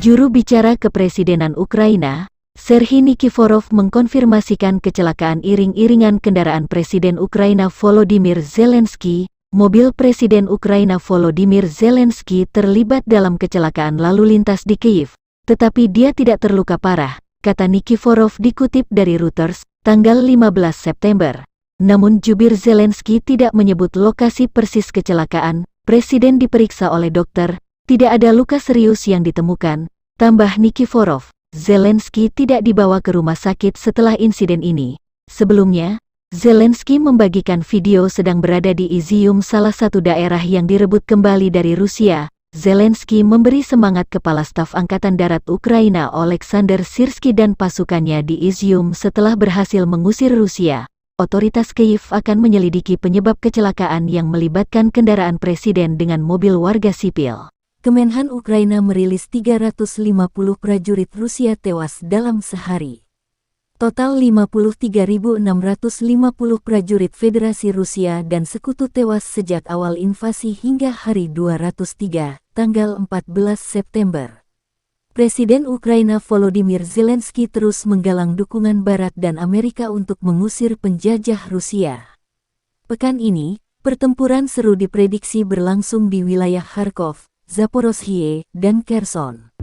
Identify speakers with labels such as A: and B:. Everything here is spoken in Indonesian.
A: Juru bicara kepresidenan Ukraina, Serhiy Nikiforov mengkonfirmasikan kecelakaan iring-iringan kendaraan Presiden Ukraina Volodymyr Zelensky. Mobil Presiden Ukraina Volodymyr Zelensky terlibat dalam kecelakaan lalu lintas di Kyiv, tetapi dia tidak terluka parah, kata Nikiforov dikutip dari Reuters, tanggal 15 September. Namun jubir Zelensky tidak menyebut lokasi persis kecelakaan. Presiden diperiksa oleh dokter, tidak ada luka serius yang ditemukan, tambah Nikiforov. Zelensky tidak dibawa ke rumah sakit setelah insiden ini. Sebelumnya, Zelensky membagikan video sedang berada di Izium, salah satu daerah yang direbut kembali dari Rusia. Zelensky memberi semangat Kepala Staf Angkatan Darat Ukraina Oleksandr Syrskyi dan pasukannya di Izium setelah berhasil mengusir Rusia. Otoritas Kyiv akan menyelidiki penyebab kecelakaan yang melibatkan kendaraan presiden dengan mobil warga sipil. Kemenhan Ukraina merilis 350 prajurit Rusia tewas dalam sehari. Total 53.650 prajurit Federasi Rusia dan sekutu tewas sejak awal invasi hingga hari 203, tanggal 14 September. Presiden Ukraina Volodymyr Zelensky terus menggalang dukungan Barat dan Amerika untuk mengusir penjajah Rusia. Pekan ini, pertempuran seru diprediksi berlangsung di wilayah Kharkov, Zaporozhye, dan Kherson.